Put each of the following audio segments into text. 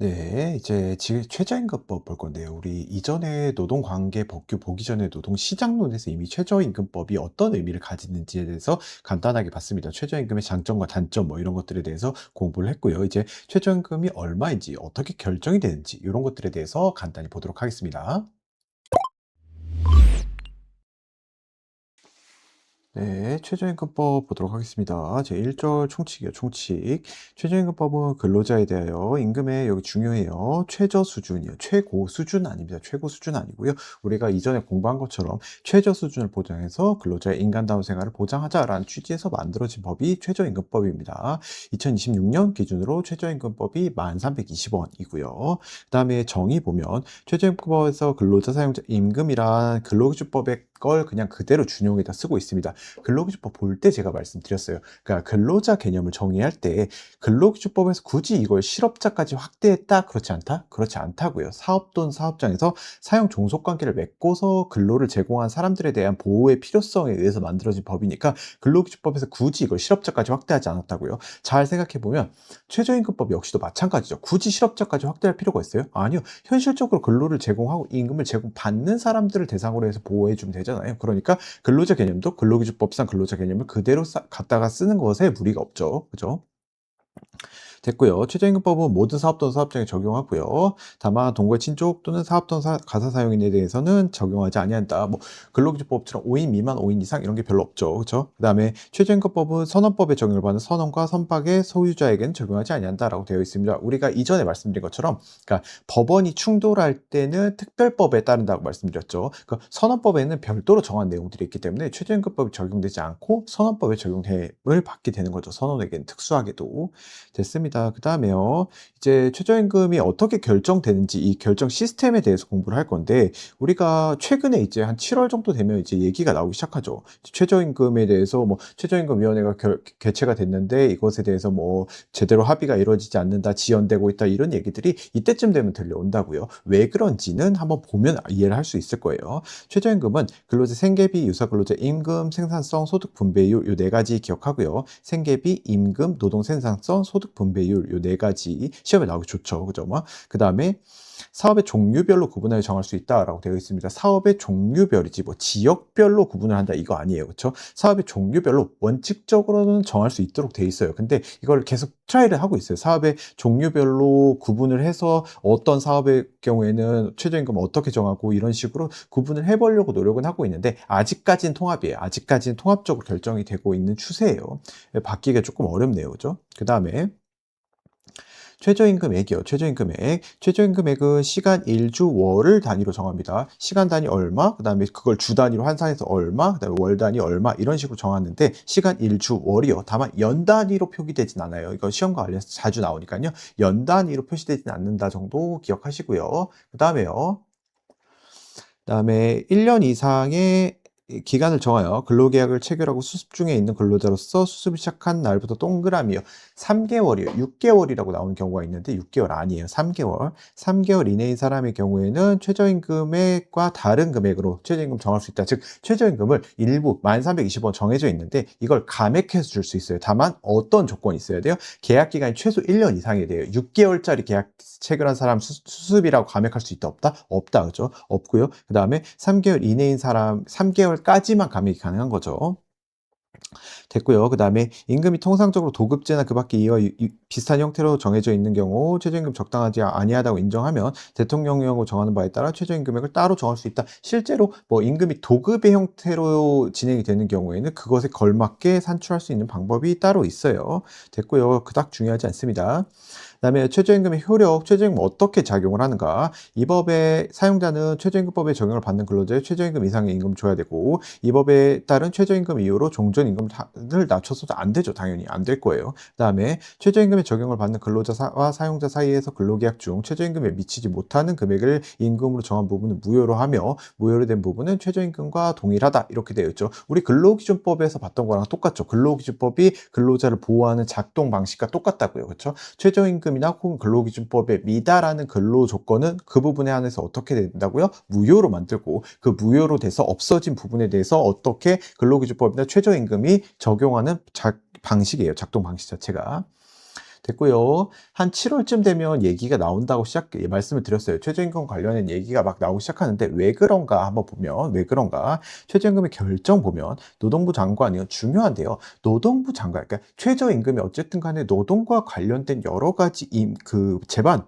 네. 이제 최저임금법 볼 건데요. 우리 이전에 노동관계 법규 보기 전에 노동시장론에서 이미 최저임금법이 어떤 의미를 가지는지에 대해서 간단하게 봤습니다. 최저임금의 장점과 단점 뭐 이런 것들에 대해서 공부를 했고요. 이제 최저임금이 얼마인지 어떻게 결정이 되는지 이런 것들에 대해서 간단히 보도록 하겠습니다. 네, 최저임금법 보도록 하겠습니다. 제 1절 총칙이요, 총칙. 최저임금법은 근로자에 대하여 임금의 여기 중요해요. 최저 수준이요. 최고 수준 아닙니다. 최고 수준 아니고요. 우리가 이전에 공부한 것처럼 최저 수준을 보장해서 근로자의 인간다운 생활을 보장하자라는 취지에서 만들어진 법이 최저임금법입니다. 2026년 기준으로 최저임금법이 1320원이고요. 그 다음에 정의 보면 최저임금법에서 근로자 사용자 임금이란 근로기준법의 걸 그냥 그대로 준용해다 쓰고 있습니다. 근로기준법 볼 때 제가 말씀드렸어요. 그러니까 근로자 개념을 정의할 때 근로기준법에서 굳이 이걸 실업자까지 확대했다? 그렇지 않다? 그렇지 않다고요. 사업 또는 사업장에서 사용 종속 관계를 맺고서 근로를 제공한 사람들에 대한 보호의 필요성에 의해서 만들어진 법이니까 근로기준법에서 굳이 이걸 실업자까지 확대하지 않았다고요. 잘 생각해 보면 최저임금법 역시도 마찬가지죠. 굳이 실업자까지 확대할 필요가 있어요? 아니요. 현실적으로 근로를 제공하고 임금을 제공받는 사람들을 대상으로 해서 보호해 주면 되잖아요. 그러니까 근로자 개념도 근로기준법상 근로자 개념을 그대로 갖다가 쓰는 것에 무리가 없죠. 그죠? 됐고요. 최저임금법은 모든 사업 또는 사업장에 적용하고요. 다만 동거의 친족 또는 사업 또는 가사 사용인에 대해서는 적용하지 아니한다. 뭐 근로기준법처럼 5인 미만 5인 이상 이런 게 별로 없죠. 그렇죠? 그다음에 최저임금법은 선언법에 적용을 받는 선언과 선박의 소유자에게는 적용하지 아니한다라고 되어 있습니다. 우리가 이전에 말씀드린 것처럼 그러니까 법원이 충돌할 때는 특별법에 따른다고 말씀드렸죠. 그러니까 선언법에는 별도로 정한 내용들이 있기 때문에 최저임금법이 적용되지 않고 선언법에 적용을 받게 되는 거죠. 선언에게는 특수하게도. 됐습니다. 그다음에요. 이제 최저임금이 어떻게 결정되는지 이 결정 시스템에 대해서 공부를 할 건데 우리가 최근에 이제 한 7월 정도 되면 이제 얘기가 나오기 시작하죠. 최저임금에 대해서 뭐 최저임금위원회가 개최가 됐는데 이것에 대해서 뭐 제대로 합의가 이루어지지 않는다, 지연되고 있다 이런 얘기들이 이때쯤 되면 들려온다고요. 왜 그런지는 한번 보면 이해를 할 수 있을 거예요. 최저임금은 근로자 생계비, 유사근로자 임금, 생산성, 소득 분배율 요 네 가지 기억하고요. 생계비, 임금, 노동 생산성, 소득 분배율 요 네 가지 시험에 나오기 좋죠. 그죠? 그다음에 사업의 종류별로 구분하여 정할 수 있다라고 되어 있습니다. 사업의 종류별이지 뭐 지역별로 구분을 한다 이거 아니에요. 그렇죠? 사업의 종류별로 원칙적으로는 정할 수 있도록 되어 있어요. 근데 이걸 계속 트라이를 하고 있어요. 사업의 종류별로 구분을 해서 어떤 사업의 경우에는 최저임금 어떻게 정하고 이런 식으로 구분을 해보려고 노력은 하고 있는데 아직까지는 통합이에요. 아직까지는 통합적으로 결정이 되고 있는 추세예요. 바뀌기가 조금 어렵네요. 그죠? 그 다음에 최저임금액이요. 최저임금액. 최저임금액은 시간, 일, 주, 월을 단위로 정합니다. 시간 단위 얼마, 그 다음에 그걸 주 단위로 환산해서 얼마, 그 다음에 월 단위 얼마 이런 식으로 정하는데 시간, 일, 주, 월이요. 다만 연 단위로 표기되진 않아요. 이거 시험과 관련해서 자주 나오니까요. 연 단위로 표시되진 않는다 정도 기억하시고요. 그다음에 1년 이상의 기간을 정하여 근로계약을 체결하고 수습 중에 있는 근로자로서 수습을 시작한 날부터 동그라미요. 3개월이요. 6개월이라고 나오는 경우가 있는데 6개월 아니에요. 3개월. 3개월 이내인 사람의 경우에는 최저임금액과 다른 금액으로 최저임금 정할 수 있다. 즉 최저임금을 일부 1320원 정해져 있는데 이걸 감액해서 줄 수 있어요. 다만 어떤 조건이 있어야 돼요? 계약 기간이 최소 1년 이상이 돼요. 6개월짜리 계약 체결한 사람 수습이라고 감액할 수 있다 없다? 없다. 그죠? 없고요. 그다음에 3개월 이내인 사람 3개월까지만 감액이 가능한 거죠. 됐고요. 그다음에 임금이 통상적으로 도급제나 그 밖에 이와 비슷한 형태로 정해져 있는 경우 최저임금 적당하지 아니하다고 인정하면 대통령령으로 정하는 바에 따라 최저임금액을 따로 정할 수 있다. 실제로 뭐 임금이 도급의 형태로 진행이 되는 경우에는 그것에 걸맞게 산출할 수 있는 방법이 따로 있어요. 됐고요. 그닥 중요하지 않습니다. 그다음에 최저임금의 효력, 최저임금 어떻게 작용을 하는가? 이 법의 사용자는 최저임금법에 적용을 받는 근로자의 최저임금 이상의 임금을 줘야 되고 이 법에 따른 최저임금 이후로 종전임금을 낮춰서도 안 되죠. 당연히 안 될 거예요. 그다음에 최저임금에 적용을 받는 근로자와 사용자 사이에서 근로계약 중 최저임금에 미치지 못하는 금액을 임금으로 정한 부분은 무효로 하며 무효로 된 부분은 최저임금과 동일하다 이렇게 되어 있죠. 우리 근로기준법에서 봤던 거랑 똑같죠. 근로기준법이 근로자를 보호하는 작동 방식과 똑같다고요. 그렇죠? 최저임금이나 혹은 근로기준법에 미달하는 근로 조건은 그 부분에 한해서 어떻게 된다고요? 무효로 만들고 그 무효로 돼서 없어진 부분에 대해서 어떻게 근로기준법이나 최저임금이 적용하는 방식이에요. 작동 방식 자체가. 됐고요. 한 7월쯤 되면 얘기가 나온다고 말씀을 드렸어요. 최저임금 관련된 얘기가 막 나오기 시작하는데 왜 그런가 한번 보면 왜 그런가? 최저임금의 결정 보면 노동부 장관이요. 중요한데요. 노동부 장관, 그러니까 최저임금이 어쨌든 간에 노동과 관련된 여러 가지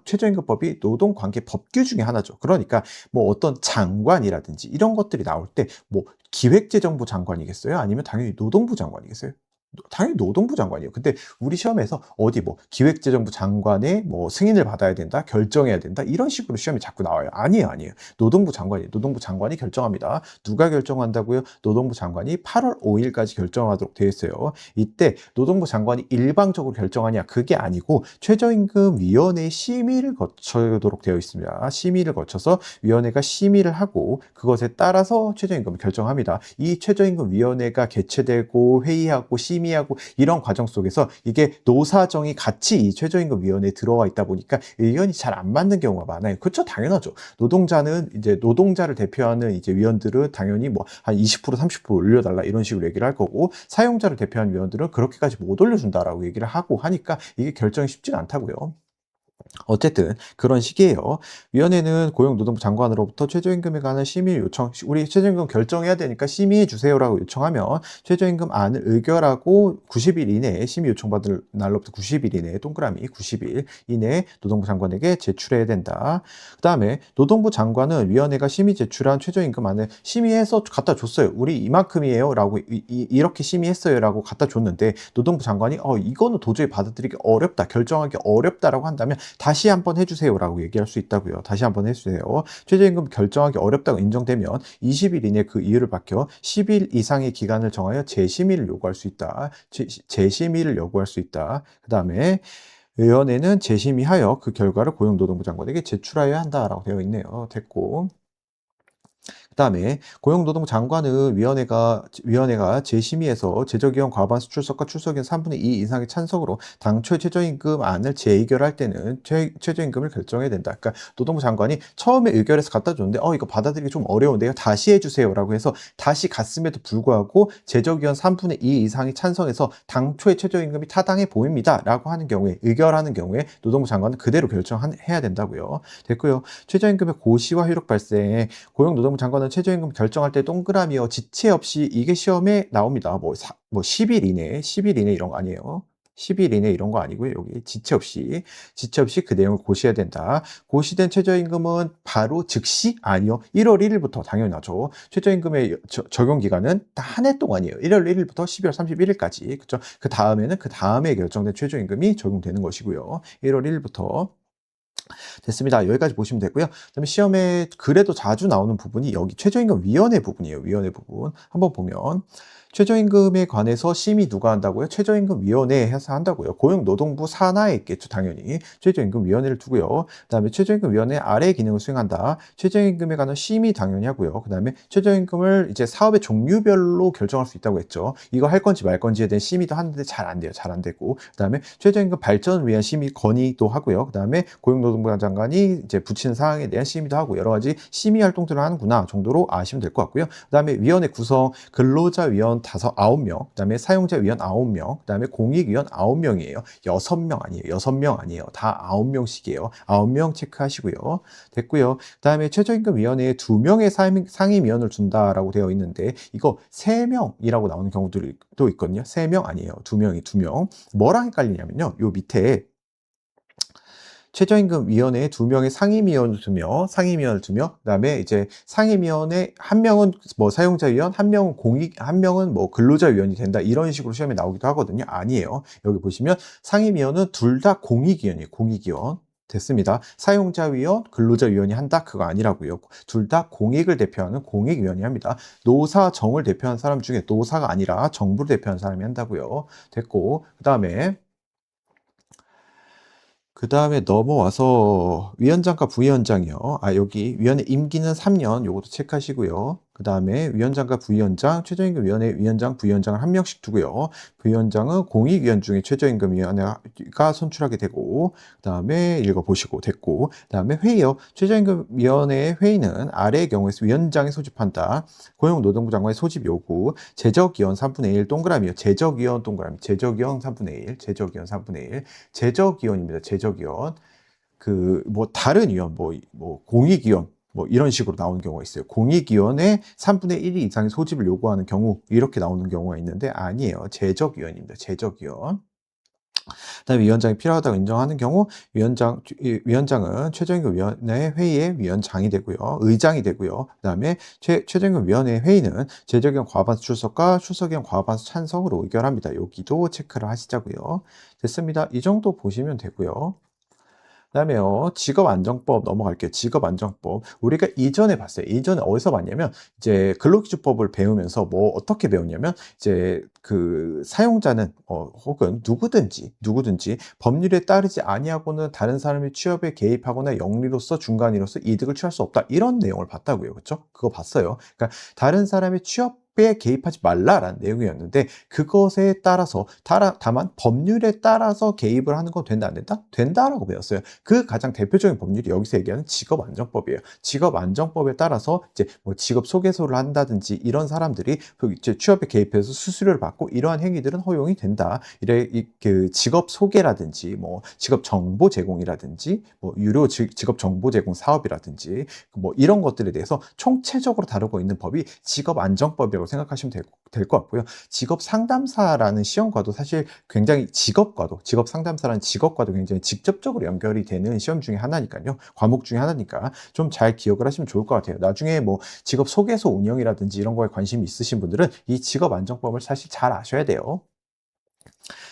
최저임금법이 노동관계 법규 중에 하나죠. 그러니까 뭐 어떤 장관이라든지 이런 것들이 나올 때 뭐 기획재정부 장관이겠어요? 아니면 당연히 노동부 장관이겠어요? 당연히 노동부 장관이에요. 근데 우리 시험에서 어디 뭐 기획재정부 장관의 뭐 승인을 받아야 된다, 결정해야 된다 이런 식으로 시험이 자꾸 나와요. 아니에요, 아니에요. 노동부 장관이에요. 노동부 장관이 결정합니다. 누가 결정한다고요? 노동부 장관이 8월 5일까지 결정하도록 되어 있어요. 이때 노동부 장관이 일방적으로 결정하냐? 그게 아니고 최저임금위원회의 심의를 거쳐도록 되어 있습니다. 심의를 거쳐서 위원회가 심의를 하고 그것에 따라서 최저임금을 결정합니다. 이 최저임금위원회가 개최되고 회의하고 심의하고 이런 과정 속에서 이게 노사정이 같이 이 최저임금위원회에 들어와 있다 보니까 의견이 잘 안 맞는 경우가 많아요. 그렇죠? 당연하죠. 노동자는 이제 노동자를 대표하는 이제 위원들은 당연히 뭐 한 20% 30% 올려달라 이런 식으로 얘기를 할 거고 사용자를 대표하는 위원들은 그렇게까지 못 올려준다라고 얘기를 하고 하니까 이게 결정이 쉽지는 않다고요. 어쨌든 그런 시기에요. 위원회는 고용노동부 장관으로부터 최저임금에 관한 심의 요청, 우리 최저임금 결정해야 되니까 심의해 주세요라고 요청하면 최저임금안을 의결하고 90일 이내에 심의 요청받을 날로부터 90일 이내에 동그라미 90일 이내에 노동부 장관에게 제출해야 된다. 그 다음에 노동부 장관은 위원회가 심의 제출한 최저임금안을 심의해서 갖다 줬어요. 우리 이만큼이에요 라고 이렇게 심의했어요 라고 갖다 줬는데 노동부 장관이 이거는 도저히 받아들이기 어렵다, 결정하기 어렵다라고 한다면 다시 한번 해주세요라고 얘기할 수 있다고요. 다시 한번 해주세요. 최저임금 결정하기 어렵다고 인정되면 20일 이내 그 이유를 밝혀 10일 이상의 기간을 정하여 재심의를 요구할 수 있다. 재심의를 요구할 수 있다. 그 다음에 위원회는 재심의하여 그 결과를 고용노동부 장관에게 제출하여야 한다라고 되어 있네요. 됐고. 그다음에 고용노동부 장관은 위원회가 재심의해서 제적위원 과반수 출석과 출석인 3분의 2 이상의 찬성으로 당초의 최저임금안을 재의결할 때는 최저임금을 결정해야 된다. 그러니까 노동부 장관이 처음에 의결해서 갖다 줬는데 이거 받아들이기 좀 어려운데요. 다시 해주세요라고 해서 다시 갔음에도 불구하고 제적위원 3분의 2 이상이 찬성해서 당초의 최저임금이 타당해 보입니다라고 하는 경우에 의결하는 경우에 노동부 장관은 그대로 결정해야 된다고요. 됐고요. 최저임금의 고시와 효력 발생에 고용노동부 장관은 최저임금 결정할 때 동그라미와 지체 없이 이게 시험에 나옵니다. 뭐 10일 이내 이런 거 아니에요. 10일 이내 이런 거 아니고요. 여기 지체 없이 그 내용을 고시해야 된다. 고시된 최저임금은 바로 즉시? 아니요. 1월 1일부터 당연히 나죠. 최저임금의 적용 기간은 한 해 동안이에요. 1월 1일부터 12월 31일까지. 그렇죠? 그 다음에는 그 다음에 결정된 최저임금이 적용되는 것이고요. 1월 1일부터 됐습니다. 여기까지 보시면 되고요. 그다음에 시험에 그래도 자주 나오는 부분이 여기 최저임금위원회 부분이에요. 위원회 부분. 한번 보면 최저임금에 관해서 심의 누가 한다고요? 최저임금위원회에서 한다고요. 고용노동부 산하에 있겠죠, 당연히. 최저임금위원회를 두고요. 그다음에 최저임금위원회 아래 기능을 수행한다. 최저임금에 관한 심의 당연히 하고요. 그다음에 최저임금을 이제 사업의 종류별로 결정할 수 있다고 했죠. 이거 할 건지 말 건지에 대한 심의도 하는데 잘 안 돼요. 잘 안 되고. 그다음에 최저임금 발전을 위한 심의 건의도 하고요. 그다음에 고용노동부 장관이 이제 붙이는 사항에 대한 심의도 하고 여러 가지 심의 활동들을 하는구나 정도로 아시면 될 것 같고요. 그다음에 위원회 구성 근로자위원 9명, 그다음에 사용자위원 9명, 그다음에 공익위원 9명이에요. 6명 아니에요. 6명 아니에요. 다 9명씩이에요. 9명 체크하시고요. 됐고요. 그다음에 최저임금위원회에 2명의 상임위원을 준다라고 되어 있는데 이거 3명이라고 나오는 경우들도 있거든요. 3명 아니에요. 2명. 뭐랑 헷갈리냐면요. 요 밑에 최저임금위원회에 2명의 상임위원을 두며, 그 다음에 이제 상임위원회 한 명은 뭐 사용자위원, 한 명은 뭐 근로자위원이 된다. 이런 식으로 시험에 나오기도 하거든요. 아니에요. 여기 보시면 상임위원은 둘 다 공익위원이에요. 공익위원. 됐습니다. 사용자위원, 근로자위원이 한다? 그거 아니라고요. 둘 다 공익을 대표하는 공익위원이 합니다. 노사정을 대표하는 사람 중에 노사가 아니라 정부를 대표하는 사람이 한다고요. 됐고, 그 다음에 넘어와서 위원장과 부위원장이요. 여기 위원회 임기는 3년, 요것도 체크하시고요. 그 다음에 위원장과 부위원장, 최저임금위원회 위원장, 부위원장을 한 명씩 두고요. 부위원장은 공익위원 중에 최저임금위원회가 선출하게 되고, 그 다음에 읽어보시고 됐고, 그 다음에 회의요. 최저임금위원회 회의는 아래의 경우에서 위원장이 소집한다. 고용노동부 장관의 소집 요구, 제적위원 3분의 1 동그라미요. 제적위원 동그라미, 제적위원 3분의 1, 제적위원 3분의 1, 제적위원입니다. 제적위원. 뭐 다른 위원, 뭐 공익위원, 뭐 이런 식으로 나오는 경우가 있어요. 공익위원회 3분의 1 이상의 소집을 요구하는 경우 이렇게 나오는 경우가 있는데 아니에요. 제적위원입니다. 제적위원. 그다음에 위원장이 필요하다고 인정하는 경우 위원장은 최저임금위원회 회의의 위원장이 되고요. 의장이 되고요. 그다음에 최저임금위원회 회의는 제적위원 과반수 출석과 출석위원 과반수 찬성으로 의결합니다. 여기도 체크를 하시자고요. 됐습니다. 이 정도 보시면 되고요. 그다음에요. 직업안정법 넘어갈게요. 직업안정법. 우리가 이전에 봤어요. 이전에 어디서 봤냐면 이제 근로기준법을 배우면서 뭐 어떻게 배웠냐면 이제 사용자는 혹은 누구든지 법률에 따르지 아니하고는 다른 사람의 취업에 개입하거나 영리로서 중간이로서 이득을 취할 수 없다. 이런 내용을 봤다고요. 그렇죠? 그거 봤어요. 그러니까 다른 사람의 취업에 개입하지 말라라는 내용이었는데 그것에 따라서 다만 법률에 따라서 개입을 하는 건 된다 안 된다? 된다라고 배웠어요. 그 가장 대표적인 법률이 여기서 얘기하는 직업안정법이에요. 직업안정법에 따라서 이제 뭐 직업 소개서를 한다든지 이런 사람들이 이제 취업에 개입해서 수수료를 받고 이러한 행위들은 허용이 된다. 직업 소개라든지 뭐 직업 정보 제공이라든지 뭐 유료 직업 정보 제공 사업이라든지 뭐 이런 것들에 대해서 총체적으로 다루고 있는 법이 직업안정법이라고 생각하시면 될 것 같고요. 직업 상담사라는 시험과도 사실 굉장히 직업 상담사라는 직업과도 굉장히 직접적으로 연결이 되는 시험 중에 하나니까요. 과목 중에 하나니까 좀 잘 기억을 하시면 좋을 것 같아요. 나중에 뭐 직업 소개서 운영이라든지 이런 거에 관심이 있으신 분들은 이 직업 안정법을 사실 잘 아셔야 돼요.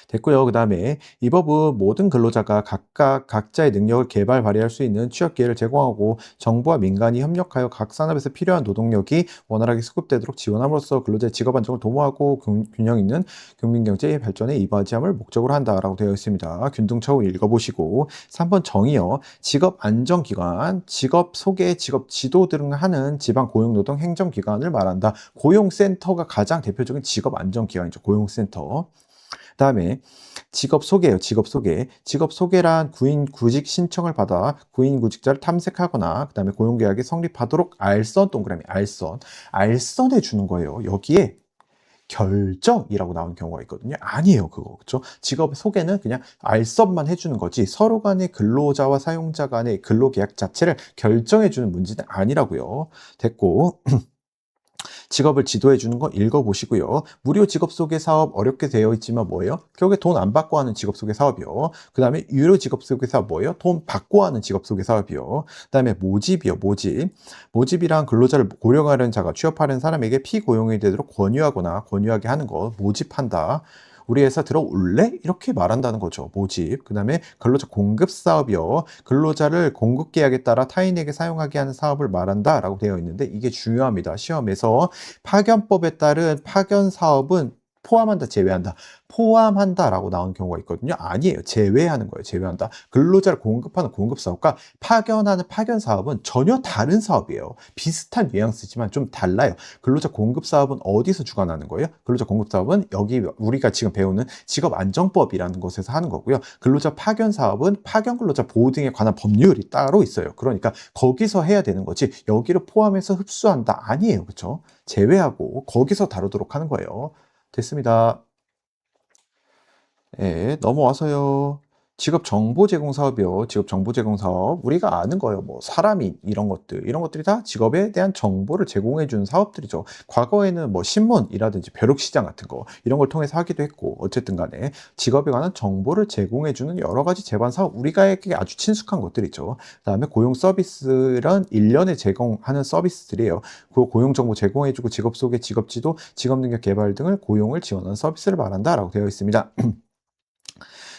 됐고요. 그 다음에 이 법은 모든 근로자가 각자의 능력을 개발 발휘할 수 있는 취업 기회를 제공하고 정부와 민간이 협력하여 각 산업에서 필요한 노동력이 원활하게 수급되도록 지원함으로써 근로자의 직업 안정을 도모하고 균형 있는 국민 경제의 발전에 이바지함을 목적으로 한다라고 되어 있습니다. 균등차후 읽어보시고 3번 정의요. 직업 안정기관, 직업 소개, 직업 지도 등을 하는 지방 고용노동 행정기관을 말한다. 고용센터가 가장 대표적인 직업 안정기관이죠. 고용센터. 그다음에 직업 소개예요. 직업 소개. 직업 소개란 구인 구직 신청을 받아 구인 구직자를 탐색하거나 그다음에 고용 계약이 성립하도록 알선 동그라미 알선해 주는 거예요. 여기에 결정이라고 나오는 경우가 있거든요. 아니에요, 그거. 그렇죠? 직업 소개는 그냥 알선만 해주는 거지 서로 간의 근로자와 사용자 간의 근로계약 자체를 결정해 주는 문제는 아니라고요. 됐고 직업을 지도해 주는 거 읽어보시고요. 무료 직업 소개 사업 어렵게 되어 있지만 뭐예요? 결국에 돈 안 받고 하는 직업 소개 사업이요. 그 다음에 유료 직업 소개 사업 뭐예요? 돈 받고 하는 직업 소개 사업이요. 그 다음에 모집이요. 모집이란 근로자를 고용하려는 자가 취업하려는 사람에게 피고용이 되도록 권유하게 하는 거 모집한다. 우리 회사 들어올래? 이렇게 말한다는 거죠. 모집. 그 다음에 근로자 공급 사업이요. 근로자를 공급 계약에 따라 타인에게 사용하게 하는 사업을 말한다 라고 되어 있는데 이게 중요합니다. 시험에서 파견법에 따른 파견 사업은 포함한다, 제외한다. 포함한다 라고 나오는 경우가 있거든요. 아니에요. 제외하는 거예요. 제외한다. 근로자를 공급하는 공급 사업과 파견하는 파견 사업은 전혀 다른 사업이에요. 비슷한 뉘앙스지만 좀 달라요. 근로자 공급 사업은 어디서 주관하는 거예요? 근로자 공급 사업은 여기 우리가 지금 배우는 직업안정법이라는 곳에서 하는 거고요. 근로자 파견 사업은 파견 근로자 보호 등에 관한 법률이 따로 있어요. 그러니까 거기서 해야 되는 거지 여기를 포함해서 흡수한다. 아니에요. 그렇죠? 제외하고 거기서 다루도록 하는 거예요. 됐습니다. 예, 넘어와서요. 직업 정보 제공 사업이요. 직업 정보 제공 사업. 우리가 아는 거예요. 뭐 사람이 이런 것들이 다 직업에 대한 정보를 제공해 주는 사업들이죠. 과거에는 뭐 신문이라든지 벼룩시장 같은 거 이런 걸 통해서 하기도 했고 어쨌든 간에 직업에 관한 정보를 제공해 주는 여러 가지 제반 사업 우리가에게 아주 친숙한 것들이죠. 그다음에 고용 서비스란 1년에 제공하는 서비스들이에요. 그 고용 정보 제공해 주고 직업 소개, 직업 지도, 직업 능력 개발 등을 고용을 지원하는 서비스를 말한다라고 되어 있습니다.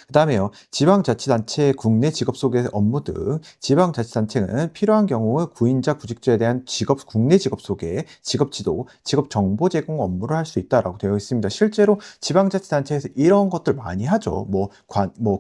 그다음에요. 지방자치단체 국내 직업 소개 업무 등 지방자치단체는 필요한 경우 구인자 구직자에 대한 국내 직업 소개, 직업 지도, 직업 정보 제공 업무를 할 수 있다라고 되어 있습니다. 실제로 지방자치단체에서 이런 것들 많이 하죠. 뭐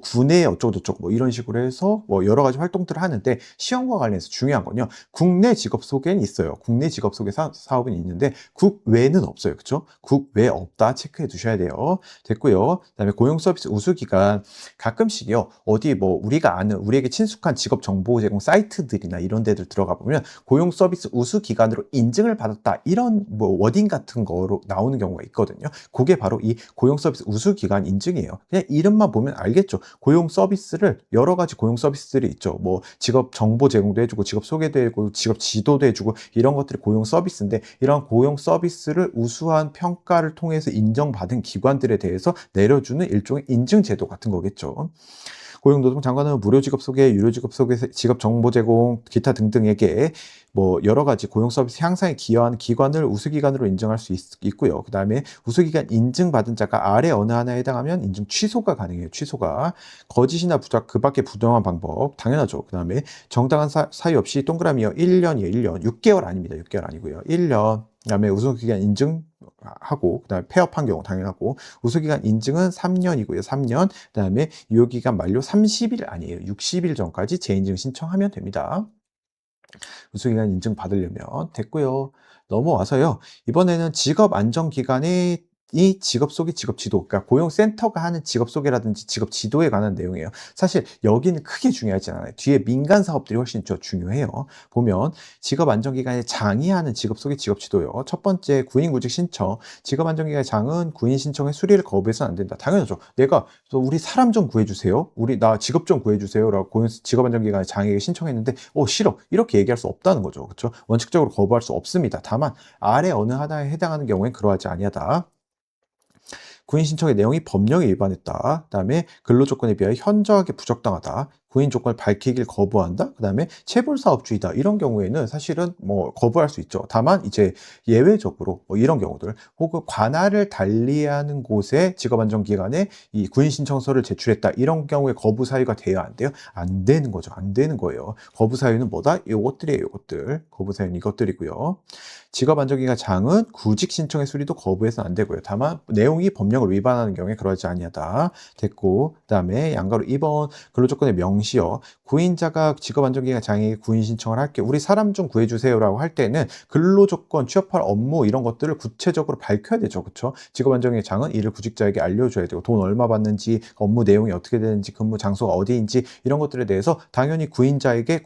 구내 어쩌고저쩌고 뭐 이런 식으로 해서 뭐 여러 가지 활동들을 하는데 시험과 관련해서 중요한 건요. 국내 직업 소개는 있어요. 국내 직업 소개 사업은 있는데 국외는 없어요. 그렇죠? 국외 없다 체크해 두셔야 돼요. 됐고요. 그다음에 고용 서비스 우수 기간 가끔씩요, 어디 뭐 우리가 아는 우리에게 친숙한 직업 정보 제공 사이트들이나 이런 데들 들어가 보면 고용 서비스 우수 기관으로 인증을 받았다 이런 뭐 워딩 같은 거로 나오는 경우가 있거든요. 그게 바로 이 고용 서비스 우수 기관 인증이에요. 그냥 이름만 보면 알겠죠. 고용 서비스를 여러 가지 고용 서비스들이 있죠. 뭐 직업 정보 제공도 해주고 직업 소개도 해주고 직업 지도도 해주고 이런 것들이 고용 서비스인데, 이런 고용 서비스를 우수한 평가를 통해서 인정받은 기관들에 대해서 내려주는 일종의 인증 제도 같은 거겠죠. 고용노동 장관은 무료 직업 소개, 유료 직업 소개, 직업 정보 제공, 기타 등등에게 뭐 여러 가지 고용 서비스 향상에 기여한 기관을 우수기관으로 인정할 수 있고요. 그 다음에 우수기관 인증받은 자가 아래 어느 하나에 해당하면 인증 취소가 가능해요. 취소가. 거짓이나 부작, 그 밖에 부정한 방법 당연하죠. 그 다음에 정당한 사유 없이 동그라미요. 1년이에요. 1년. 6개월 아닙니다. 6개월 아니고요. 1년. 그다음에 우수기관 인증하고, 그다음에 폐업한 경우 당연하고, 우수기관 인증은 3년이고요. 3년. 그다음에 유효기간 만료 30일 아니에요. 60일 전까지 재인증 신청하면 됩니다. 우수기관 인증 받으려면. 됐고요. 넘어와서요. 이번에는 직업안정기관의 이 직업 소개, 직업 지도, 그러니까 고용센터가 하는 직업 소개라든지 직업 지도에 관한 내용이에요. 사실 여기는 크게 중요하지 않아요. 뒤에 민간 사업들이 훨씬 더 중요해요. 보면 직업안정기관의 장이 하는 직업 소개, 직업 지도요. 첫 번째, 구인구직 신청. 직업안정기관의 장은 구인 신청의 수리를 거부해서는 안 된다. 당연하죠. 내가 우리 사람 좀 구해주세요. 나 직업 좀 구해주세요라고 직업안정기관의 장에게 신청했는데 싫어. 이렇게 얘기할 수 없다는 거죠. 그렇죠? 원칙적으로 거부할 수 없습니다. 다만 아래 어느 하나에 해당하는 경우엔 그러하지 아니하다. 구인 신청의 내용이 법령에 위반했다. 그다음에 근로조건에 비하여 현저하게 부적당하다. 구인 조건을 밝히길 거부한다. 그다음에 체불사업주의다. 이런 경우에는 사실은 뭐 거부할 수 있죠. 다만 이제 예외적으로 뭐 이런 경우들, 혹은 관할을 달리하는 곳에 직업안정기관에 이 구인 신청서를 제출했다. 이런 경우에 거부 사유가 돼야 안 돼요? 안 되는 거죠. 안 되는 거예요. 거부 사유는 뭐다? 요것들이에요. 요것들. 거부 사유는 이것들이고요. 직업안정기관 장은 구직 신청의 수리도 거부해서는 안 되고요. 다만 내용이 법령을 위반하는 경우에 그러지 아니하다. 됐고, 그다음에 양가로 2번 근로조건의 명시요. 구인자가 직업안정기관 장에게 구인 신청을 할게, 우리 사람 좀 구해주세요라고 할 때는 근로조건, 취업할 업무 이런 것들을 구체적으로 밝혀야 되죠. 그렇죠? 직업안정기관 장은 이를 구직자에게 알려줘야 되고, 돈 얼마 받는지, 업무 내용이 어떻게 되는지, 근무 장소가 어디인지 이런 것들에 대해서 당연히 구인자에게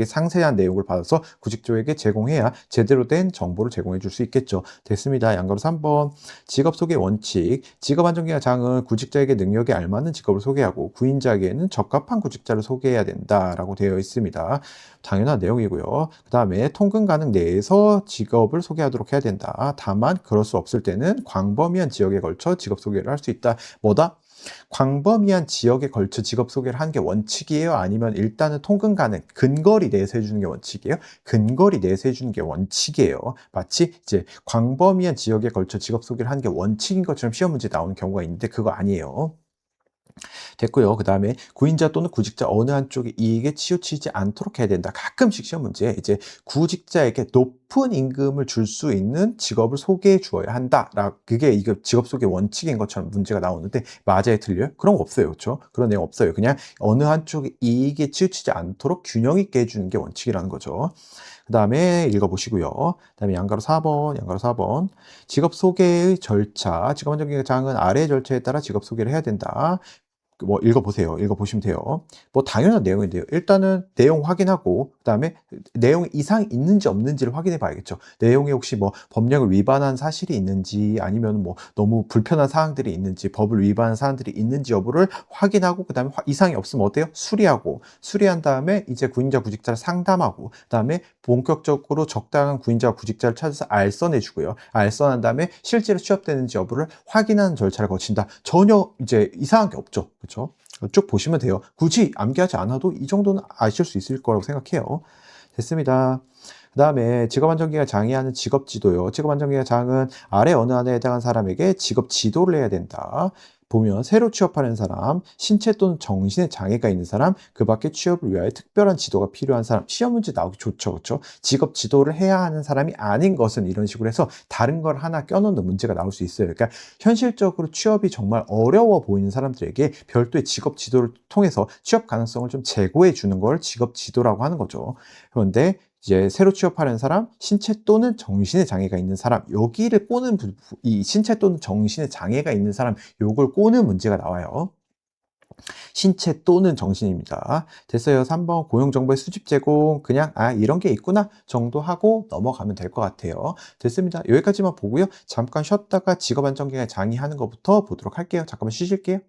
상세한 내용을 받아서 구직자에게 제공해야 제대로 된 정보를 제공해 줄 수 있겠죠. 됐습니다. 양가로 3번. 직업 소개 원칙. 직업안정기관 장은 구직자에게 능력에 알맞는 직업을 소개하고 구인자에게는 적합한 구직자를 소개해야 된다라고 되어 있습니다. 당연한 내용이고요. 그 다음에 통근 가능 내에서 직업을 소개하도록 해야 된다. 다만 그럴 수 없을 때는 광범위한 지역에 걸쳐 직업 소개를 할 수 있다. 뭐다? 광범위한 지역에 걸쳐 직업 소개를 하는 게 원칙이에요? 아니면 일단은 통근 가능, 근거리 내에서 해주는 게 원칙이에요? 근거리 내에서 해주는 게 원칙이에요. 마치 이제 광범위한 지역에 걸쳐 직업 소개를 하는 게 원칙인 것처럼 시험 문제 나오는 경우가 있는데 그거 아니에요. 됐고요. 그 다음에 구인자 또는 구직자 어느 한쪽의 이익에 치우치지 않도록 해야 된다. 가끔씩 시험 문제 이제 구직자에게 높은 임금을 줄 수 있는 직업을 소개해 주어야 한다. 그게 이거 직업 소개 원칙인 것처럼 문제가 나오는데 맞아요, 틀려요? 그런 거 없어요. 그렇죠? 그런 내용 없어요. 그냥 어느 한쪽의 이익에 치우치지 않도록 균형 있게 해주는 게 원칙이라는 거죠. 그 다음에 읽어보시고요. 그 다음에 양가로 4번. 직업 소개의 절차. 직업안정기관 장은 아래 절차에 따라 직업 소개를 해야 된다. 뭐 읽어보세요. 읽어보시면 돼요. 뭐 당연한 내용인데요. 일단은 내용 확인하고 그다음에 내용 이상이 있는지 없는지를 확인해 봐야겠죠. 내용에 혹시 뭐 법령을 위반한 사실이 있는지, 아니면 뭐 너무 불편한 사항들이 있는지, 법을 위반한 사항들이 있는지 여부를 확인하고, 그다음에 이상이 없으면 어때요? 수리한 다음에 이제 구인자 구직자를 상담하고, 그다음에 본격적으로 적당한 구인자 구직자를 찾아서 알선해 주고요. 알선한 다음에 실제로 취업되는지 여부를 확인하는 절차를 거친다. 전혀 이제 이상한 게 없죠. 그렇죠? 쭉 보시면 돼요. 굳이 암기하지 않아도 이 정도는 아실 수 있을 거라고 생각해요. 됐습니다. 그 다음에 직업안정기관 장이 하는 직업지도요. 직업안정기관 장은 아래 어느 하나에 해당한 사람에게 직업지도를 해야 된다. 보면 새로 취업하는 사람, 신체 또는 정신의 장애가 있는 사람, 그 밖에 취업을 위하여 특별한 지도가 필요한 사람, 시험 문제 나오기 좋죠. 그렇죠? 직업 지도를 해야 하는 사람이 아닌 것은 이런 식으로 해서 다른 걸 하나 껴넣는 문제가 나올 수 있어요. 그러니까 현실적으로 취업이 정말 어려워 보이는 사람들에게 별도의 직업 지도를 통해서 취업 가능성을 좀 제고해 주는 걸 직업 지도라고 하는 거죠. 그런데 이제 새로 취업하는 사람, 신체 또는 정신의 장애가 있는 사람, 여기를 꼬는 이 신체 또는 정신의 장애가 있는 사람, 요걸 꼬는 문제가 나와요. 신체 또는 정신입니다. 됐어요. 3번 고용정보의 수집 제공, 그냥 이런 게 있구나 정도 하고 넘어가면 될 것 같아요. 됐습니다. 여기까지만 보고요. 잠깐 쉬었다가 직업안정기간 장애하는 것부터 보도록 할게요. 잠깐만 쉬실게요.